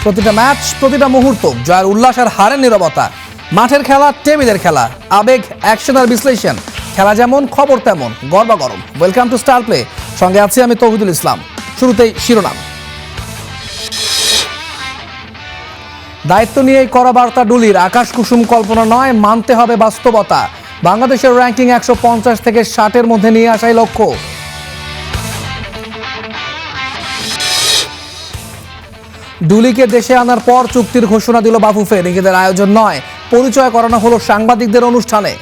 প্রতিটা ম্যাচ, প্রতিটা মুহূর্ত জয়ের উল্লাস আর হারের নীরবতা। মাঠের খেলা, টেবিলের খেলা, আবেগ, অ্যাকশন আর বিশ্লেষণ। খেলা যেমন, খবর তেমন, গরম। Welcome to star play. সঙ্গে আছি আমি তৌহিদুল ইসলাম। শুরুতেই শিরোনাম। দায়িত্ব নিয়েই করা বার্তা ডুলির, আকাশ কুসুম কল্পনা নয়, মানতে হবে বাস্তবতা। বাংলাদেশের র্যাঙ্কিং 150 থেকে 60-এর মধ্যে নিয়ে আসাই লক্ষ্য। ডুলিকে দেশে আনার পর চুক্তির ঘোষণা দিল বাফুফে। নিজেদের আয়োজন নয়, পরিচয় করানো হলো সাংবাদিকদের অনুষ্ঠানে।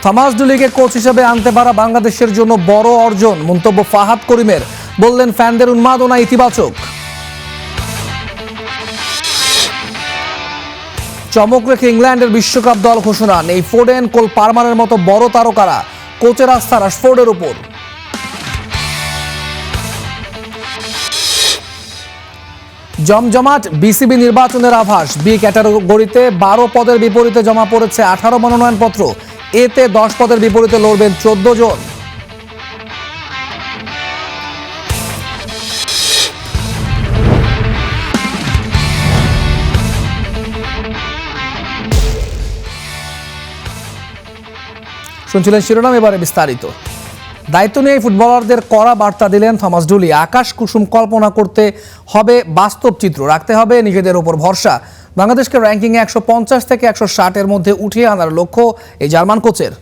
থমাস ডুলিকে কোচ হিসেবে আনতে পারা বাংলাদেশের জন্য বড় অর্জন, মন্তব্য ফাহাদ করিমের। বললেন ফ্যানদের উন্মাদনা ইতিবাচক। চমক রেখে ইংল্যান্ডের বিশ্বকাপ দল ঘোষণা। নেই ফোডেন, কোল পারমারের মতো বড় তারকারা। কোচের আস্থা রাশফোর্ডের উপর। জমজমাট বিসিবি নির্বাচনের আভাস। বি ক্যাটাগরিতে 12 পদের বিপরীতে জমা পড়েছে 18 মনোনয়নপত্র। এতে 10 পদের বিপরীতে লড়বেন 14 জন। শুনছিলেন শিরোনাম, এবারে বিস্তারিত। দায়িত্ব নিয়ে ফুটবলারদের কড়া বার্তা দিলেন থমাস ডুলি। আকাশ কুসুম কল্পনা করতে হবে, বাস্তব চিত্র রাখতে হবে, নিজেদের উপর ভরসা। বাংলাদেশকে র্যাঙ্কিংয়ে 150 থেকে 160-এর মধ্যে উঠিয়ে আনার লক্ষ্য এই জার্মান কোচের।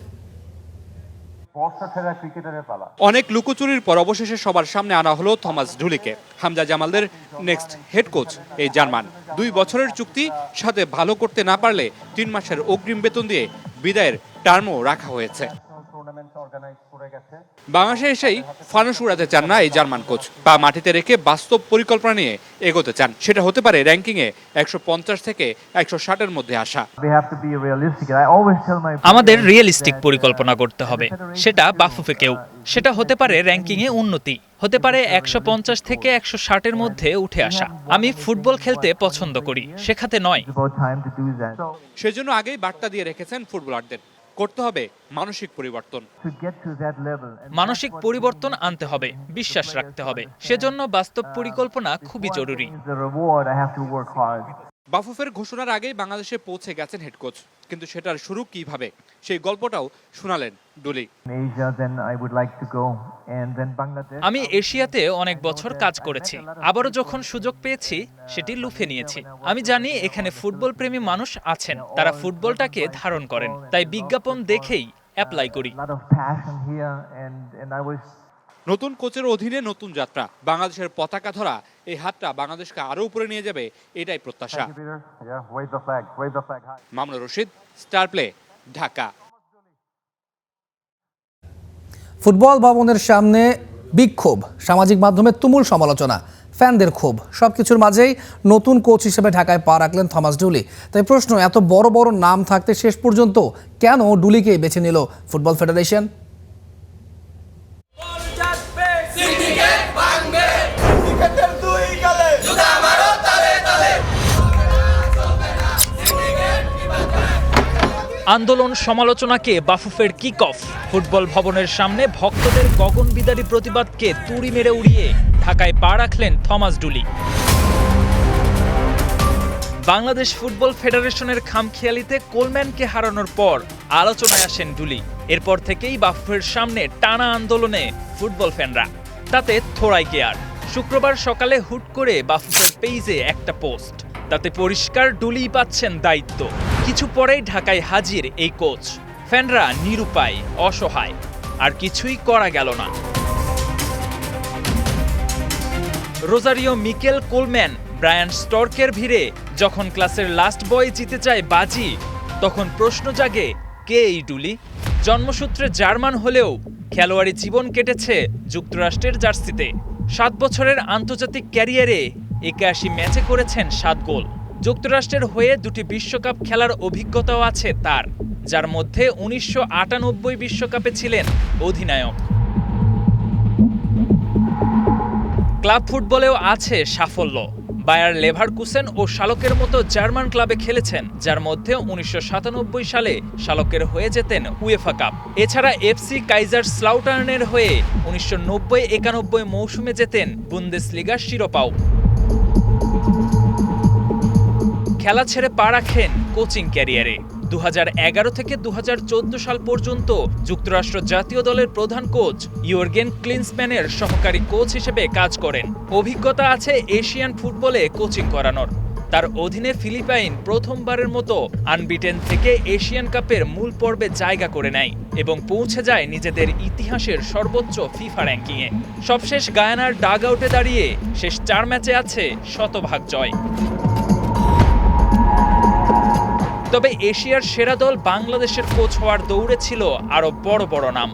অনেক লুকোচুরির পর অবশেষে সবার সামনে আনা হলো থমাস ডুলিকে। হামজা জামালদের নেক্সট হেড কোচ এই জার্মান। 2 বছরের চুক্তি, সাথে ভালো করতে না পারলে 3 মাসের অগ্রিম বেতন দিয়ে বিদায়ের টার্মও রাখা হয়েছে। বাংলাদেশে এসেই ফানুস উড়াতে চান না এই জার্মান কোচ। পা মাটিতে রেখে বাস্তব পরিকল্পনা নিয়ে এগোতে চান। সেটা হতে পারে র্যাঙ্কিংয়ে 150 থেকে 160-এর মধ্যে আসা। আমাদের রিয়েলিস্টিক পরিকল্পনা করতে হবে, সেটা বাফুফেকেও। সেটা হতে পারে র্যাঙ্কিংয়ে উন্নতি, হতে পারে 150 থেকে 160-এর মধ্যে উঠে আসা। আমি ফুটবল খেলতে পছন্দ করি, শেখাতে নয়। সেজন্য আগেই বার্তা দিয়ে রেখেছেন ফুটবলারদের। করতে হবে মানসিক পরিবর্তন। মানসিক পরিবর্তন আনতে হবে, বিশ্বাস রাখতে হবে। সেজন্য বাস্তব পরিকল্পনা খুবই জরুরি। বাফুফের ঘোষণার আগেই বাংলাদেশে পৌঁছে গেছেন হেড কোচ, কিন্তু সেটার শুরু কিভাবে সেই গল্পটাও শোনালেন ডুলি। আমি এশিয়াতে অনেক বছর কাজ করেছি, আবারও যখন সুযোগ পেয়েছি সেটি লুফে নিয়েছি। আমি জানি এখানে ফুটবল প্রেমী মানুষ আছেন, তারা ফুটবলটাকে ধারণ করেন, তাই বিজ্ঞাপন দেখেই অ্যাপ্লাই করি। নতুন কোচের অধীনে নতুন যাত্রা। বাংলাদেশের পতাকা ধরা এই হাতটা বাংলাদেশকে আরো উপরে নিয়ে যাবে, এটাই প্রত্যাশা। Mamunur Rashid, star play, Dhaka. Football ভবনের সামনে বিক্ষোভ, সামাজিক মাধ্যমে তুমুল সমালোচনা, ফ্যানদের ক্ষোভ। সবকিছুর মাঝেই নতুন কোচ হিসেবে ঢাকায় পা রাখলেন থমাস ডুলি। তাই প্রশ্ন, এত বড় বড় নাম থাকতে শেষ পর্যন্ত কেন ডুলিকেই বেছে নিল ফুটবল ফেডারেশন? আন্দোলন সমালোচনাকে বাফুফের কিক অফ। ফুটবল ভবনের সামনে ভক্তদের গগনবিদারী প্রতিবাদকে তুড়ি মেরে উড়িয়ে ঢাকায় পা রাখলেন থমাস ডুলি। বাংলাদেশ ফুটবল ফেডারেশনের খামখেয়ালিতে কোলম্যানকে হারানোর পর আলোচনায় আসেন ডুলি। এরপর থেকেই বাফুফের সামনে টানা আন্দোলনে ফুটবল ফ্যানরা, তাতে থোড়াই কেয়ার। শুক্রবার সকালে হুট করে বাফুফের পেইজে একটা পোস্ট, তাতে পরিষ্কার ডুলি পাচ্ছেন দায়িত্ব। কিছু পরেই ঢাকায় হাজির এই কোচ। ফ্যানরা নিরুপায়, অসহায়, আর কিছুই করা গেল না। রোজারিও মিকেল কোলম্যান, ব্রায়ান স্টর্কের ভিড়ে যখন ক্লাসের লাস্ট বয় জিতে যায় বাজি, তখন প্রশ্ন জাগে, কে এই ডুলি? জন্মসূত্রে জার্মান হলেও খেলোয়াড়ি জীবন কেটেছে যুক্তরাষ্ট্রের জার্সিতে। 7 বছরের আন্তর্জাতিক ক্যারিয়ারে 81 ম্যাচে করেছেন 7 গোল। যুক্তরাষ্ট্রের হয়ে 2টি বিশ্বকাপ খেলার অভিজ্ঞতাও আছে তার, যার মধ্যে 1998 বিশ্বকাপে ছিলেন অধিনায়ক। ক্লাব ফুটবলেও আছে সাফল্য। বায়ার লেভারকুসেন ও শালকের মতো জার্মান ক্লাবে খেলেছেন, যার মধ্যে 1997 সালে শালকের হয়ে যেতেন উয়েফা কাপ। এছাড়া এফসি কাইজার স্লাউটার্নের হয়ে 1990-91 মৌসুমে জেতেন বুন্দেসলিগার শিরোপাও। খেলা ছেড়ে পা রাখেন কোচিং ক্যারিয়ারে। 2011 থেকে 2014 সাল পর্যন্ত যুক্তরাষ্ট্র জাতীয় দলের প্রধান কোচ ইয়র্গেন ক্লিন্সম্যানের সহকারী কোচ হিসেবে কাজ করেন। অভিজ্ঞতা আছে এশিয়ান ফুটবলে কোচিং করানোর। তার অধীনে ফিলিপাইন প্রথমবারের মতো আনবিটেন থেকে এশিয়ান কাপের মূল পর্বে জায়গা করে নেয় এবং পৌঁছে যায় নিজেদের ইতিহাসের সর্বোচ্চ ফিফা র্যাঙ্কিংয়ে। সবশেষ গায়ানার ডাগ আউটে দাঁড়িয়ে শেষ 4 ম্যাচে আছে শতভাগ জয়। তবে এশিয়ার সেরা দল বাংলাদেশের কোচ হওয়ার দৌড়ে ছিল আরো বড় বড় নাম।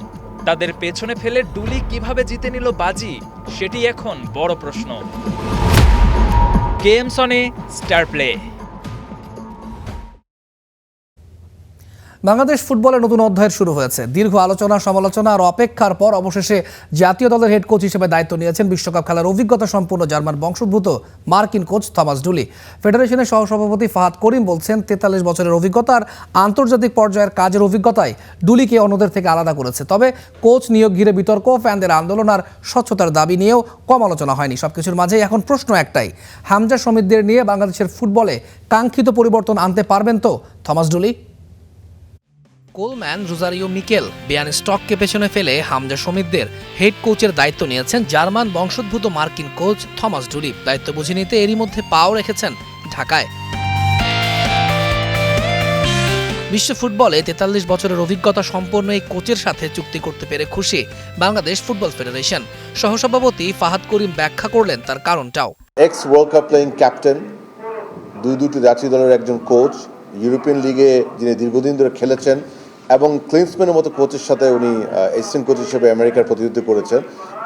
তাদের পেছনে ফেলে ডুলি কিভাবে জিতে নিল বাজি, সেটি এখন বড় প্রশ্ন। KM Sony, star play. Bangladesh ফুটবলের নতুন অধ্যায় শুরু হয়েছে। দীর্ঘ আলোচনা সমালোচনা আর অপেক্ষার পর অবশেষে জাতীয় দলের হেড কোচ হিসেবে দায়িত্ব নিয়েছেন বিশ্বকাপ খেলার অভিজ্ঞতা সম্পন্ন জার্মান বংশোদ্ভূত মার্কিন কোচ থমাস ডুলি। ফেডারেশনের সহসভাপতি ফাহাদ করিম বলছেন, 43 বছরের অভিজ্ঞতা আর আন্তর্জাতিক পর্যায়ের কাজের অভিজ্ঞতায় ডুলিকে অন্যদের থেকে আলাদা করেছে। তবে কোচ নিয়োগ ঘিরে বিতর্ক, ফ্যানদের আন্দোলন আর স্বচ্ছতার দাবি নিয়েও কম আলোচনা হয়নি। সবকিছুর মাঝেই এখন প্রশ্ন একটাই, হামজা সমিতদের নিয়ে বাংলাদেশের ফুটবলে কাঙ্ক্ষিত পরিবর্তন আনতে পারবেন তো থমাস ডুলি? কোলম্যান, রোজারিও মিকেল, বিয়ান স্টককে পেছনে ফেলে হামজা সমিতদের হেড কোচের দায়িত্ব নিয়েছেন জার্মান বংশোদ্ভূত মার্কিন কোচ থমাস ডুলি। দায়িত্ব বুঝে নিতে এরই মধ্যে পাও রেখেছেন ঢাকায়। বিশ্ব ফুটবলে 43 বছরের অভিজ্ঞতা সম্পন্ন এই কোচের সাথে চুক্তি করতে পেরে খুশি বাংলাদেশ ফুটবল ফেডারেশন। সহসভাপতি ফাহাদ করিম ব্যাখ্যা করলেন তার কারণটাও। Ex world cup playing captain, দুটি জাতীয় দলের একজন কোচ, ইউরোপিয়ান লিগে যিনি দীর্ঘদিন ধরে খেলেছেন এবং ক্লিন্সম্যানের মতো কোচের সাথে উনি অ্যাসিস্ট্যান্ট কোচ হিসেবে আমেরিকার প্রতিনিধিত্ব করেছেন।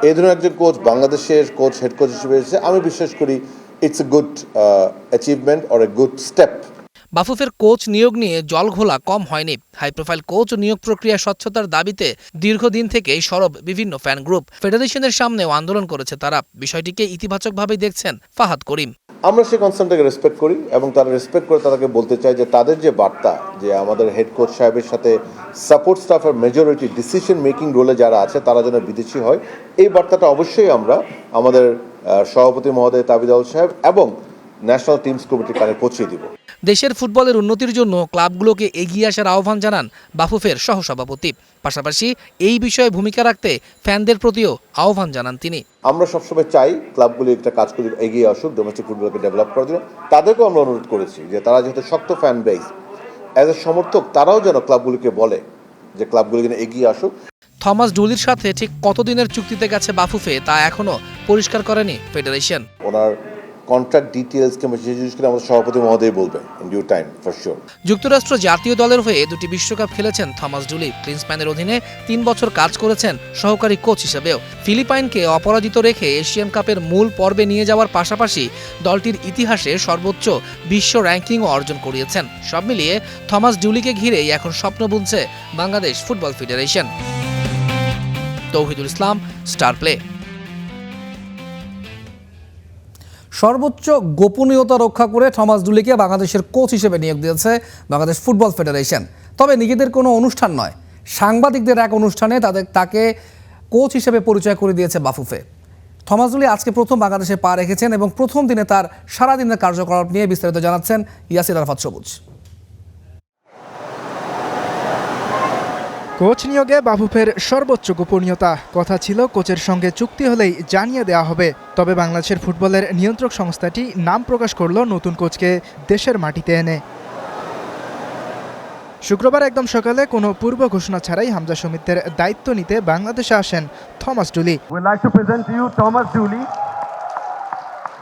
এই ধরনের একজন কোচ বাংলাদেশের কোচ, হেড কোচ হিসেবে এসেছে। আমি বিশ্বাস করি it's a good achievement or a good step. বাফুফের কোচ নিয়োগ নিয়ে জলঘোলা কম হয়নি। হাই প্রোফাইল কোচ ও নিয়োগ প্রক্রিয়া স্বচ্ছতার দাবিতে দীর্ঘদিন থেকেই সরব বিভিন্ন ফ্যান গ্রুপ। ফেডারেশনের সামনেও আন্দোলন করেছে তারা। বিষয়টিকে ইতিবাচকভাবেই দেখছেন ফাহাদ করিম। আমরা সেই কনসার্নটাকে রেসপেক্ট করি এবং তারা রেসপেক্ট করে তাদেরকে বলতে চাই যে তাদের যে বার্তা, যে আমাদের হেড কোচ সাহেবের সাথে সাপোর্ট স্টাফের মেজরিটি ডিসিশন মেকিং রোলে যারা আছে তারা যেন বিদেশি হয়, এই বার্তাটা অবশ্যই আমরা আমাদের সভাপতি মহোদয় তাবিদ আউল সাহেব এবং ন্যাশনাল টিমস কমিটির কানে পৌঁছে দিব। দেশের ফুটবলের উন্নতির জন্য ক্লাবগুলোকে এগিয়ে আসার আহ্বান জানান বাফুফের সহসভাপতি। পাশাপাশি এই বিষয়ে ভূমিকা রাখতে ফ্যানদের প্রতিও আহ্বান জানান তিনি। আমরা সবসময় চাই ক্লাবগুলি একটা কাজ করে এগিয়ে আসুক, ডোমেস্টিক ফুটবলকে ডেভেলপ করার জন্য। তাদেরকেও আমরা অনুরোধ করেছি যে তারা যেহেতু শক্ত ফ্যান বেস, অ্যাজ এ সমর্থক তারাও যেন ক্লাবগুলিকে বলে যে ক্লাবগুলি যেন এগিয়ে আসুক। থমাস ডুলির সাথে ঠিক কতদিনের চুক্তিতে গেছে বাফুফে তা এখনো পরিষ্কার করেনি ফেডারেশন। ওনার কন্ট্রাক্ট ডিটেইলস কিংবা সেই জিনিসগুলো আমাদের সভাপতি মহোদয় বলবেন in due time for sure. যুক্তরাষ্ট্র জাতীয় দলের হয়ে 2টি বিশ্বকাপ খেলেছেন থমাস ডুলি। ক্লিন্সম্যানের অধীনে 3 বছর কাজ করেছেন সহকারী কোচ হিসেবেও। ফিলিপাইনকে অপরাজিত রেখে এশিয়ান কাপের মূল পর্বে নিয়ে যাওয়ার পাশাপাশি দলটির ইতিহাসে সর্বোচ্চ বিশ্ব র্যাঙ্কিংও অর্জন করিয়েছেন। সব মিলিয়ে থমাস ডুলিকে ঘিরেই এখন স্বপ্ন বুনছে বাংলাদেশ ফুটবল ফেডারেশন। তৌহিদুল ইসলাম, স্টার প্লে। সর্বোচ্চ গোপনীয়তা রক্ষা করে থমাস ডুলিকে বাংলাদেশের কোচ হিসেবে নিয়োগ দিয়েছে বাংলাদেশ ফুটবল ফেডারেশন। তবে নিজেদের কোনো অনুষ্ঠান নয়, সাংবাদিকদের এক অনুষ্ঠানে তাকে কোচ হিসেবে পরিচয় করে দিয়েছে বাফুফে। থমাস ডুলি আজকে প্রথম বাংলাদেশে পা রেখেছেন এবং প্রথম দিনে তার সারাদিনের কার্যকলাপ নিয়ে বিস্তারিত জানাচ্ছেন ইয়াসির আরাফাত সবুজ। কোচ নিয়োগে বাফুফের সর্বোচ্চ গোপনীয়তা। কথা ছিল কোচের সঙ্গে চুক্তি হলেই জানিয়ে দেওয়া হবে। তবে বাংলাদেশের ফুটবলের নিয়ন্ত্রক সংস্থাটি নাম প্রকাশ করল নতুন কোচকে দেশের মাটিতে এনে। শুক্রবার একদম সকালে কোনো পূর্ব ঘোষণা ছাড়াই হামজা সমিতদের দায়িত্ব নিতে বাংলাদেশে আসেন Thomas ডুলি। We'd like to present to you Thomas Dooley,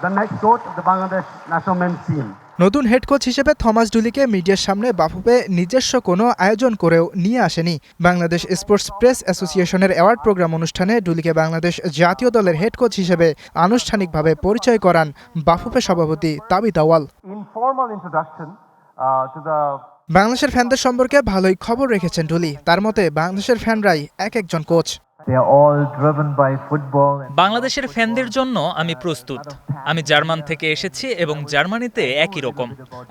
the next coach of the Bangladesh national men's team. নতুন হেড কোচ হিসেবে থমাস ডুলিকে মিডিয়ার সামনে বাফুফে নিজস্ব কোনো আয়োজন করেও নিয়ে আসেনি। বাংলাদেশ স্পোর্টস প্রেস অ্যাসোসিয়েশনের অ্যাওয়ার্ড প্রোগ্রাম অনুষ্ঠানে ডুলিকে বাংলাদেশ জাতীয় দলের হেড কোচ হিসেবে আনুষ্ঠানিকভাবে পরিচয় করান বাফুফে সভাপতি তাবিদ আউয়াল। Informal introduction to the বাংলাদেশের ফ্যানদের সম্পর্কে ভালোই খবর রেখেছেন ডুলি। তার মতে বাংলাদেশের ফ্যানরাই এক একজন coach. They are all driven by football. বাংলাদেশের ফ্যানদের জন্য আমি প্রস্তুত। আমি জার্মান থেকে এসেছি এবং জার্মানিতে একই রকম।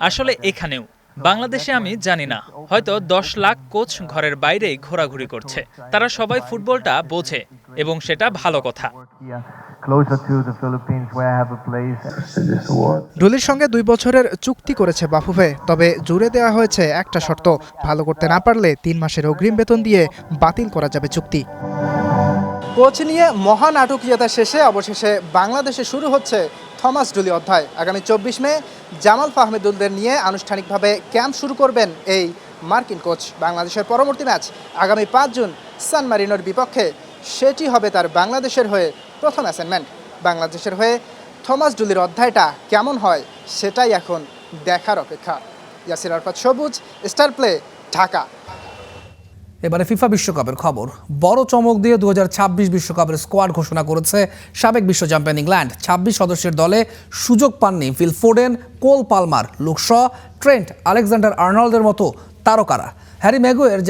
আসলে এখানেও বাংলাদেশে আমি জানি না, হয়তো 10 লাখ কোচ ঘরের বাইরেই ঘোরাঘুরি করছে। তারা সবাই ফুটবলটা বোঝে এবং সেটা ভালো কথা। Closer to the Philippines where I have a place. ডুলির সঙ্গে 2 বছরের চুক্তি করেছে বাফুফে, তবে জুড়ে দেওয়া হয়েছে একটা শর্ত, ভালো করতে না পারলে 3 মাসের অগ্রিম বেতন দিয়ে বাতিল করা যাবে চুক্তি। কোচ নিয়ে মহানাটকীয়তা শেষে অবশেষে বাংলাদেশে শুরু হচ্ছে থমাস ডুলি অধ্যায়। আগামী 24 মে জামাল ফাহমিদুলদের নিয়ে আনুষ্ঠানিকভাবে ক্যাম্প শুরু করবেন এই মার্কিন কোচ। বাংলাদেশের পরবর্তী ম্যাচ আগামী 5 জুন সান মারিনোর বিপক্ষে, সেটি হবে তার বাংলাদেশের হয়ে প্রথম অ্যাসাইনমেন্ট। বাংলাদেশের হয়ে থমাস ডুলির অধ্যায়টা কেমন হয় সেটাই এখন দেখার অপেক্ষা। ইয়াসির আরফাত সবুজ, স্টার প্লে, ঢাকা। এবারে ফিফা বিশ্বকাপের খবর। বড় চমক দিয়ে 2026 বিশ্বকাপের স্কোয়াড ঘোষণা করেছে সাবেক বিশ্ব চ্যাম্পিয়ন ইংল্যান্ড। 26 সদস্যের দলে সুযোগ পাননি Phil Foden, Cole Palmer, Luke Shaw, Trent Alexander আর্নল্ডের মতো তারকারা। হ্যারি ম্যাগুয়ের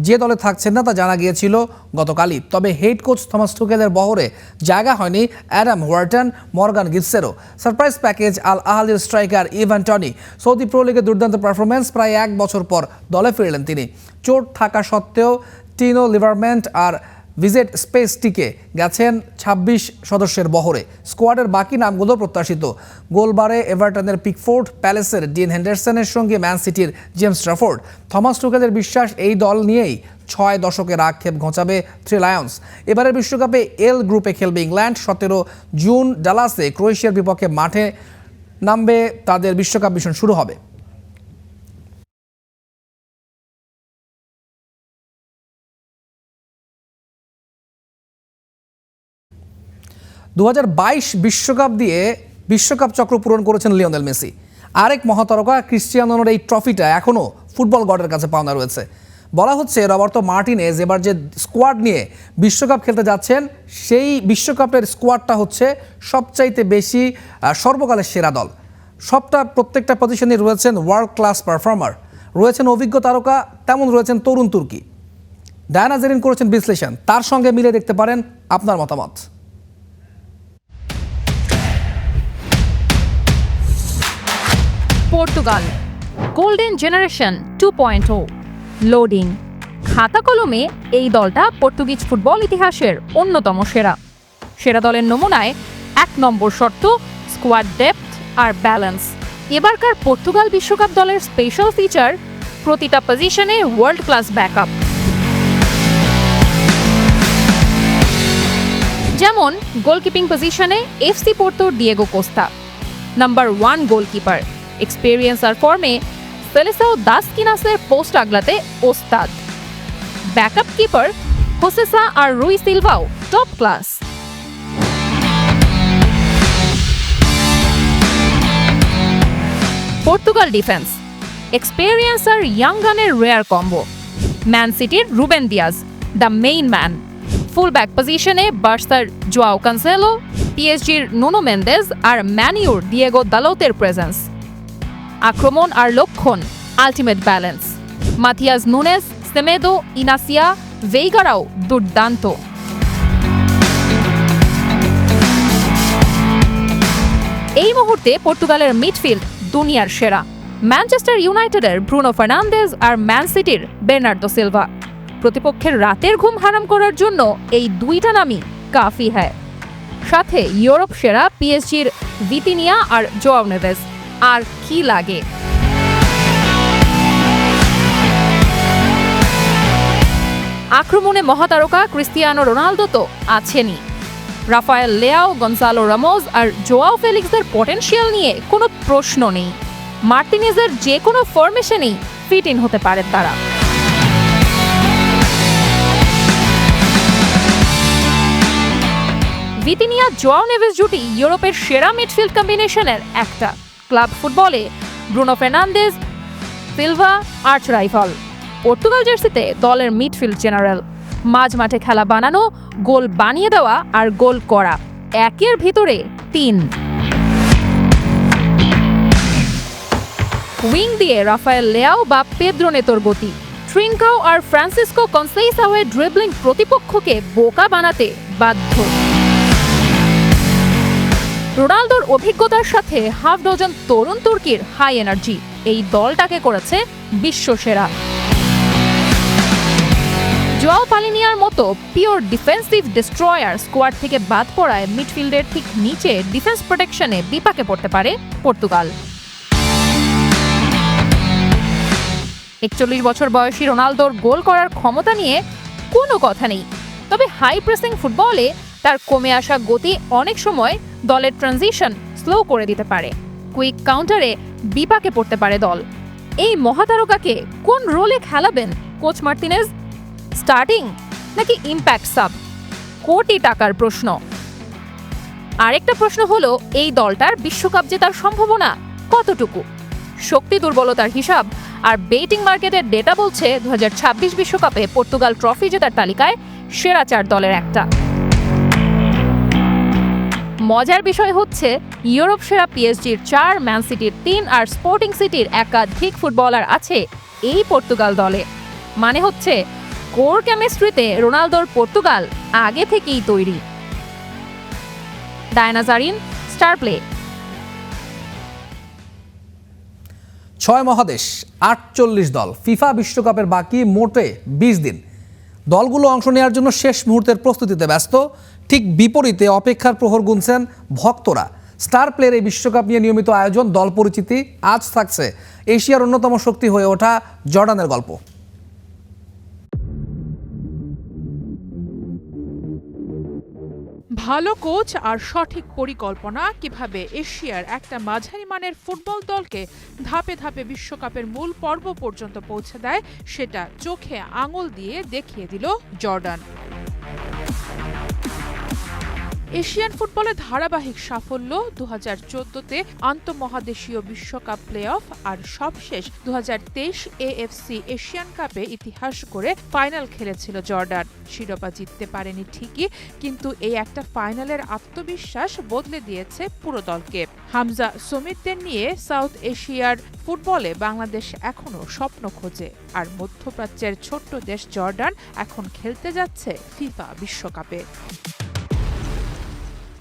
যে দলে থাকছেন না তা জানা গিয়েছিল গতকালই। তবে হেড কোচ থমাস টুকেলের বহরে জায়গা হয়নি অ্যাডাম ওয়ার্টন, মর্গান গিবসেরও। সারপ্রাইজ প্যাকেজ আল আহলির striker Ivan Toney. Saudi pro লিগে দুর্দান্ত পারফরমেন্স, প্রায় 1 বছর পর দলে ফিরলেন তিনি। চোট থাকা সত্ত্বেও টিনো লিভারমেন্ট আর ভিজেট স্পেসটিকে গেছেন 26 সদস্যের বহরে। স্কোয়াডের বাকি নামগুলো প্রত্যাশিত। গোলবারে এভারটনের পিকফোর্ড, প্যালেসের ডিন হেন্ডারসনের সঙ্গে ম্যান সিটির জেমস ট্রাফোর্ড। থমাস টুকেলের বিশ্বাস এই দল নিয়েই 6 দশকের আক্ষেপ ঘোচাবে 3 লায়ন্স। এবারের বিশ্বকাপে এল গ্রুপে খেলবে ইংল্যান্ড। 17 জুন ডালাসে ক্রোয়েশিয়ার বিপক্ষে মাঠে নামবে তাদের বিশ্বকাপ মিশন শুরু হবে। 2022 বিশ্বকাপ দিয়ে বিশ্বকাপ চক্র পূরণ করেছেন লিওনেল মেসি। আরেক মহাতারকা ক্রিস্টিয়ানোর এই ট্রফিটা এখনও ফুটবল গডের কাছে পাওনা রয়েছে। বলা হচ্ছে রবার্তো মার্টিনেজ এবার যে স্কোয়াড নিয়ে বিশ্বকাপ খেলতে যাচ্ছেন, সেই বিশ্বকাপের স্কোয়াডটা হচ্ছে সবচাইতে বেশি সর্বকালের সেরা দল। প্রত্যেকটা পজিশনে রয়েছেন ওয়ার্ল্ড ক্লাস পারফর্মার, রয়েছেন অভিজ্ঞ তারকা, তেমন রয়েছেন তরুণ তুর্কি। ডায়ানা জেরিন করেছেন বিশ্লেষণ, তার সঙ্গে মিলে দেখতে পারেন আপনার মতামত। Portugal golden generation 2.0 loading. খাতা কলমে এই দলটা পর্তুগিজ ফুটবল ইতিহাসের অন্যতম সেরা দলের নমুনায় 1 নম্বর শর্ত স্কোয়াড ডেপথ আর ব্যালেন্স। এবারকার পর্তুগাল বিশ্বকাপ দলের স্পেশাল ফিচার প্রতিটা পজিশনে ওয়ার্ল্ড ক্লাস ব্যাকআপ। যেমন গোলকিপিং পজিশনে এফসি পোর্তোর Diego Costa, number 1 goalkeeper. Experience আর ফর্মে সেলেসাও দাস কিনাসের পোস্ট আগলাতে ওস্তাদ। ব্যাকআপ কিপার হোসেসা আর রুই সিলভাও top class. Portugal defence experience আর ইয়াং গানের রেয়ার কম্বো। ম্যান সিটির Ruben Dias the main man. Full back পজিশনে বার্সার জোয়াও কানসেলো, পিএসজির নুনো মেন্দেজ আর ম্যানিউর ডিয়েগো দালোতের প্রেজেন্স। আক্রমণ আর লক্ষণ ultimate balance. Matheus Nunes, Semedo, Inacio, ভেইগারাও দুর্দান্ত। এই মুহূর্তে পর্তুগালের মিডফিল্ড দুনিয়ার সেরা। ম্যানচেস্টার ইউনাইটেডের ব্রুনো ফার্নান্দেজ আর ম্যান সিটির বের্নার্দো সিলভা। প্রতিপক্ষের রাতের ঘুম হারাম করার জন্য এই দুইটা নামই কাফি হ্যায়। সাথে ইউরোপ সেরা পিএসজির ভিতিনিয়া আর জোয়াও নেভেজ। আর কি লাগে। আক্রমণে মহাতারকা ক্রিস্টিয়ানো রোনালদো তো আছেনই। রাফায়েল লেয়াও, গনসালো রামোস আর জোয়াও ফেলিক্সের পটেনশিয়াল নিয়ে কোনো প্রশ্ন নেই। মার্টিনেজের যে কোনো ফরমেশনেই ফিট ইন হতে পারে তারা। ভিতিনিয়া জোয়াও নেভেজ জুটি ইউরোপের সেরা মিডফিল্ড কম্বিনেশনের একটা। ক্লাব ফুটবলে Bruno Fernandes, Silva, arch rival. Portugal জার্সিতে দলের মিডফিল্ড জেনারেল। মাঝ মাঠে খেলা বানানো, গোল বানিয়ে দেওয়া আর গোল করা, একের ভিতরে 3। উইং দিয়ে রাফায়েল লেয়াও বা পেদ্রো নেতোর গতি। ট্রিঙ্কাও আর ফ্রান্সিসকো কনসেইসাওয়ের ড্রিবলিং প্রতিপক্ষকে বোকা বানাতে বাধ্য। রোনালদোর অভিজ্ঞতার সাথে হাফ ডজন তরুণ তুর্কির হাই এনার্জি এই দলটাকে করেছে বিশ্বসেরা। জোয়াও পালিনিয়ার মতো পিওর ডিফেন্সিভ ডিস্ট্রয়ার স্কোয়াড থেকে বাদ পড়ায় মিডফিল্ডের ঠিক নিচে ডিফেন্স প্রোটেকশনে বিপাকে পড়তে পারে পর্তুগাল। 41 বছর বয়সী রোনালদোর গোল করার ক্ষমতা নিয়ে কোনো কথা নেই, তবে হাই প্রেসিং ফুটবলে তার কমে আসা গতি অনেক সময় দলের ট্রানজিশন স্লো করে দিতে পারে। কুইক কাউন্টারে বিপাকে পড়তে পারে দল। এই মহাতারকাকে কোন রোলে খেলাবেন কোচ মার্টিনেজ? স্টার্টিং নাকি ইম্প্যাক্ট সাব? কোটি টাকার প্রশ্ন। আরেকটা প্রশ্ন হলো, এই দলটার বিশ্বকাপ জেতার সম্ভাবনা কতটুকু? শক্তি দুর্বলতার হিসাব আর বেটিং মার্কেটের ডেটা বলছে 2026 বিশ্বকাপে পর্তুগাল ট্রফি জেতার তালিকায় সেরা 4 দলের একটা। মজার বিষয় হচ্ছে, ইউরোপ সেরা পিএসজির 4, ম্যান সিটির 3 আর স্পোর্টিং সিটির একাধিক ফুটবলার আছে এই পর্তুগাল দলে। মানে হচ্ছে, কোর কেমিস্ট্রিতে রোনালদোর পর্তুগাল আগে থেকেই তৈরি। Diana Zarin, star play. 6 মহাদেশ, 48 দল, ফিফা বিশ্বকাপের বাকি মোটে 20 দিন। দলগুলো অংশ নেওয়ার জন্য শেষ মুহূর্তের প্রস্তুতিতে ব্যস্ত। ঠিক বিপরীতে অপেক্ষার প্রহর গুনছেন ভক্তরা। স্টার প্লের এই বিশ্বকাপ নিয়ে নিয়মিত আয়োজন, দল পরিচিতি। আজ থাকছে এশিয়ার অন্যতম শক্তি হয়ে ওঠা জর্ডানের গল্প। ভালো কোচ আর সঠিক পরিকল্পনা কিভাবে এশিয়ার একটা মাঝারি মানের ফুটবল দলকে ধাপে ধাপে বিশ্বকাপের মূল পর্ব পর্যন্ত পৌঁছে দেয়, সেটা চোখে আঙুল দিয়ে দেখিয়ে দিল জর্ডান। এশিয়ান ফুটবলে ধারাবাহিক সাফল্য, 2014-তে আন্তঃমহাদেশীয় বিশ্বকাপ প্লে অফ আর সবশেষ 2023 এএফসি এশিয়ান কাপে ইতিহাস গড়ে ফাইনাল খেলেছিল জর্ডান। শিরোপা জিততে পারেনি ঠিকই, কিন্তু এই একটা ফাইনালের আত্মবিশ্বাস বদলে দিয়েছে পুরো দলকে। হামজা সমিতদের নিয়ে সাউথ এশিয়ার ফুটবলে বাংলাদেশ এখনো স্বপ্ন খোঁজে, আর মধ্যপ্রাচ্যের ছোট্ট দেশ জর্ডান এখন খেলতে যাচ্ছে ফিফা বিশ্বকাপে।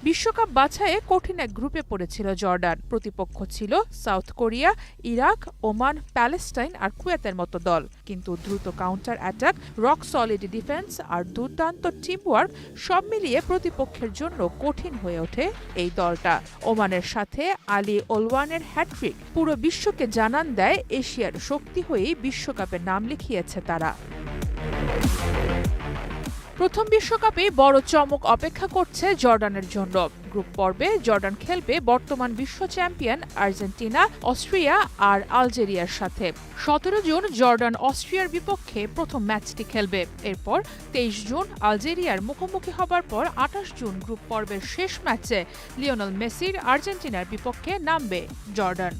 বিশ্বকাপ বাছাইয়ে কঠিন এক গ্রুপে পড়েছিল জর্ডান। প্রতিপক্ষ ছিল South Korea, Iraq, Oman, Palestine আর কুয়েতের মতো দল। কিন্তু দ্রুত counter attack, rock solid defence আর দুর্দান্ত টিমওয়ার্ক সব মিলিয়ে প্রতিপক্ষের জন্য কঠিন হয়ে ওঠে এই দলটা। ওমানের সাথে আলী ওলওয়ানের হ্যাট্রিক পুরো বিশ্বকে জানান দেয় এশিয়ার শক্তি হয়েই বিশ্বকাপে নাম লিখিয়েছে তারা। প্রথম বিশ্বকাপে বড় চমক অপেক্ষা করছে জর্ডানের জন্য। গ্রুপ পর্বে জর্ডান খেলবে বর্তমান বিশ্ব চ্যাম্পিয়ন আর্জেন্টিনা, অস্ট্রিয়া আর আলজেরিয়ার সাথে। 17 জুন জর্ডান অস্ট্রিয়ার বিপক্ষে প্রথম ম্যাচটি খেলবে। এরপর 23 জুন আলজেরিয়ার মুখোমুখি হবার পর 28 জুন গ্রুপ পর্বের শেষ ম্যাচে লিওনেল মেসির আর্জেন্টিনার বিপক্ষে নামবে জর্ডান।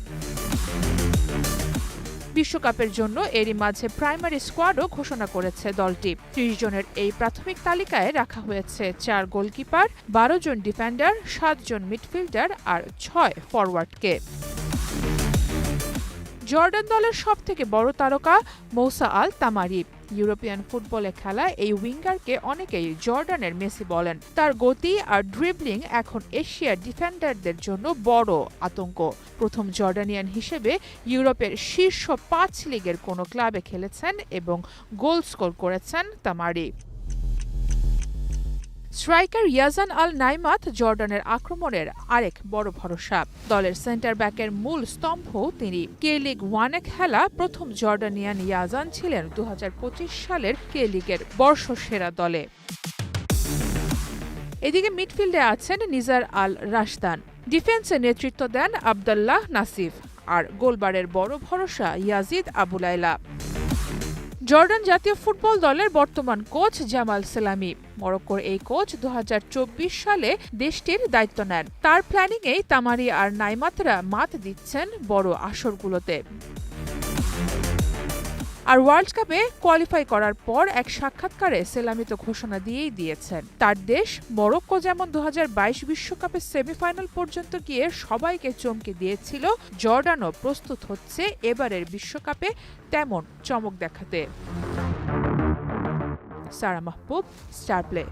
বিশ্বকাপের জন্য এরই মাঝে প্রাইমারি স্কোয়াডও ঘোষণা করেছে দলটি। 30 জনের এই প্রাথমিক তালিকায় রাখা হয়েছে 4 গোলকিপার, 12 জন ডিফেন্ডার, 7 জন মিডফিল্ডার আর 6 ফরওয়ার্ডকে। জর্ডান দলের সবথেকে বড় তারকা মৌসা আল তামারি। ইউরোপিয়ান ফুটবলে খেলা এই উইঙ্গারকে অনেকেই জর্ডানের মেসি বলেন। তার গতি আর ড্রিবলিং এখন এশিয়ার ডিফেন্ডারদের জন্য বড় আতঙ্ক। প্রথম জর্ডানিয়ান হিসেবে ইউরোপের শীর্ষ 5 লিগের কোনো ক্লাবে খেলেছেন এবং গোল স্কোর করেছেন তামারি। স্ট্রাইকার ইয়াজান আল নাইমাত জর্ডানের আক্রমণের আরেক বড় ভরসা। দলের সেন্টার ব্যাকের মূল স্তম্ভ তিনি। কে লিগ 1-এ খেলা প্রথম জর্ডানিয়ান ইয়াজান ছিলেন 2025 সালের কে লিগের বর্ষসেরা দলে। এদিকে মিডফিল্ডে আছেন নিজার আল রাশদান, ডিফেন্সে নেতৃত্ব দেন আবদুল্লাহ নাসিফ, আর গোলবারের বড় ভরসা ইয়াজিদ আবু লাইলা। জর্ডান জাতীয় ফুটবল দলের বর্তমান কোচ জামাল সেলামি। মরক্কোর এই কোচ 2024 সালে দেশটির দায়িত্ব নেন। তার প্ল্যানিংয়েই তামারি আর নাইমাতরা মাত দিচ্ছেন বড় আসরগুলোতে। আর ওয়ার্ল্ড কাপে কোয়ালিফাই করার পর এক সাক্ষাৎকারে সেলামি তো ঘোষণা দিয়েই দিয়েছেন। তার দেশ মরক্কো যেমন 2022 বিশ্বকাপের সেমিফাইনাল পর্যন্ত গিয়ে সবাইকে চমকে দিয়েছিল, জর্ডানও প্রস্তুত হচ্ছে এবারের বিশ্বকাপে তেমন চমক দেখাতে। সারা মাহবুব, স্টার প্লে।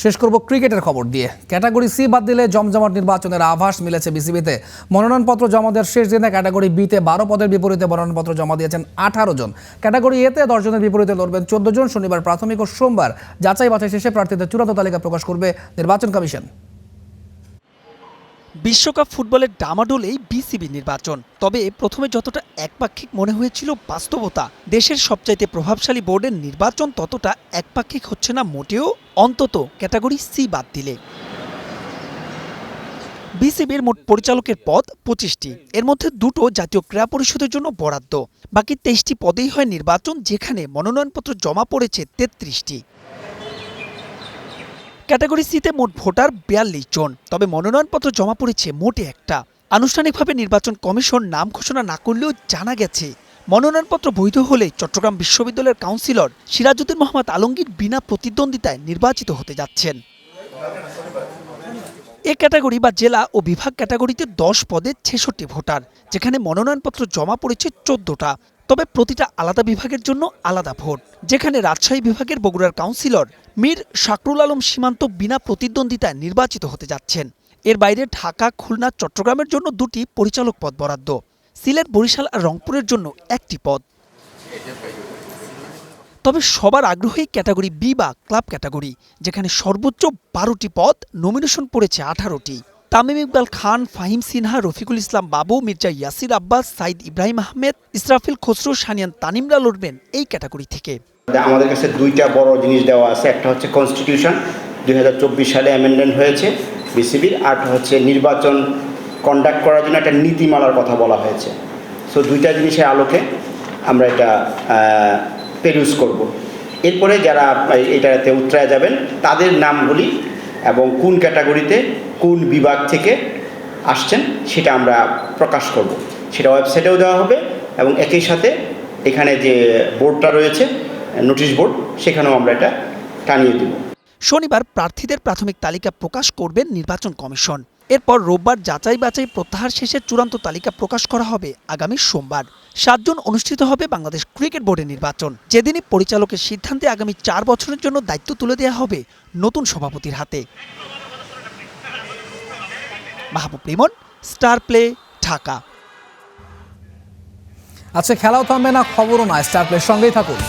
শেষ করব ক্রিকেটের খবর দিয়ে। ক্যাটাগরি সি বাদ দিলে জমজমাট নির্বাচনের আভাস মিলেছে বিসিবিতে। মনোনয়নপত্র জমা দেওয়ার শেষ দিনে ক্যাটাগরি বিতে 12 পদের বিপরীতে মনোনয়নপত্র জমা দিয়েছেন 18 জন। ক্যাটাগরি এতে 10 জনের বিপরীতে লড়বেন 14 জন। শনিবার প্রাথমিক ও সোমবার যাচাই বাছাই শেষে প্রার্থীদের চূড়ান্ত তালিকা প্রকাশ করবে নির্বাচন কমিশন। বিশ্বকাপ ফুটবলের ডামাডোলেই বিসিবি নির্বাচন। তবে প্রথমে যতটা একপাক্ষিক মনে হয়েছিল, বাস্তবতা দেশের সবচাইতে প্রভাবশালী বোর্ডের নির্বাচন ততটা একপাক্ষিক হচ্ছে না মোটেও, অন্তত ক্যাটাগরি সি বাদ দিলে। বিসিবির মোট পরিচালকের পদ 25টি, এর মধ্যে 2টো জাতীয় ক্রীড়া পরিষদের জন্য বরাদ্দ। বাকি 23টি পদেই হয় নির্বাচন, যেখানে মনোনয়নপত্র জমা পড়েছে 33টি। ক্যাটাগরি সিতে মোট ভোটার 42 জন, তবে মনোনয়নপত্র জমা পড়েছে মোটে একটা। আনুষ্ঠানিকভাবে নির্বাচন কমিশন নাম ঘোষণা না করলেও জানা গেছে মনোনয়নপত্র বৈধ হলে চট্টগ্রাম বিশ্ববিদ্যালয়ের কাউন্সিলর সিরাজউদ্দিন মোহাম্মদ আলমগীর বিনা প্রতিদ্বন্দ্বিতায় নির্বাচিত হতে যাচ্ছেন। এ ক্যাটাগরি বা জেলা ও বিভাগ ক্যাটাগরিতে 10 পদে 66 ভোটার, যেখানে মনোনয়নপত্র জমা পড়েছে 14টা। তবে প্রতিটা আলাদা বিভাগের জন্য আলাদা ভোট, যেখানে রাজশাহী বিভাগের বগুড়ার কাউন্সিলর মীর শাকরুল আলম সীমান্ত বিনা প্রতিদ্বন্দ্বিতায় নির্বাচিত হতে যাচ্ছেন। এর বাইরে ঢাকা, খুলনা, চট্টগ্রামের জন্য 2টি পরিচালক পদ বরাদ্দ। সিলেট, বরিশাল আর রংপুরের জন্য 1টি পদ। তবে সবার আগ্রহী ক্যাটাগরি বি বা ক্লাব ক্যাটাগরি, যেখানে সর্বোচ্চ 12টি পদ, নমিনেশন পড়েছে 18টি। তামিম ইকবাল খান, ফাহিম সিনহা, রফিকুল ইসলাম বাবু, মির্জা ইয়াসির আব্বাস, সাইদ ইব্রাহিম আহমেদ, ইসরাফিল খসরু, সানিয়ান তানিমরা লড়বেন এই ক্যাটাগরি থেকে। আমাদের কাছে 2টা বড় জিনিস দেওয়া আছে। একটা হচ্ছে কনস্টিটিউশন, 2024 সালে অ্যামেন্ডমেন্ট হয়েছে বিসিবির, আর হচ্ছে নির্বাচন কন্ডাক্ট করার জন্য একটা নীতিমালার কথা বলা হয়েছে। সো 2টা জিনিসের আলোকে আমরা এটা পেরুজ করব। এরপরে যারা এটাতে উতরায় যাবেন তাদের নামগুলি এবং কোন ক্যাটাগরিতে কোন বিভাগ থেকে আসছেন সেটা আমরা প্রকাশ করব। সেটা ওয়েবসাইটেও দেওয়া হবে এবং একই সাথে এখানে যে বোর্ডটা রয়েছে, নোটিশ বোর্ড, সেখানেও আমরা এটা টানিয়ে দেব। শনিবার প্রার্থীদের প্রাথমিক তালিকা প্রকাশ করবেন নির্বাচন কমিশন। এরপর রোববার যাচাই বাছাই প্রত্যাহার শেষে চূড়ান্ত তালিকা প্রকাশ করা হবে আগামী সোমবার। 7 জুন অনুষ্ঠিত হবে বাংলাদেশ ক্রিকেট বোর্ডের নির্বাচন, যেদিনই পরিচালকের সিদ্ধান্তে আগামী 4 বছরের জন্য দায়িত্ব তুলে দেওয়া হবে নতুন সভাপতির হাতে। মাহবুব লিমন, স্টার প্লে, ঢাকা। আচ্ছা, খেলাও থামবে না, খবরও না, স্টার প্লের সঙ্গেই থাকুন।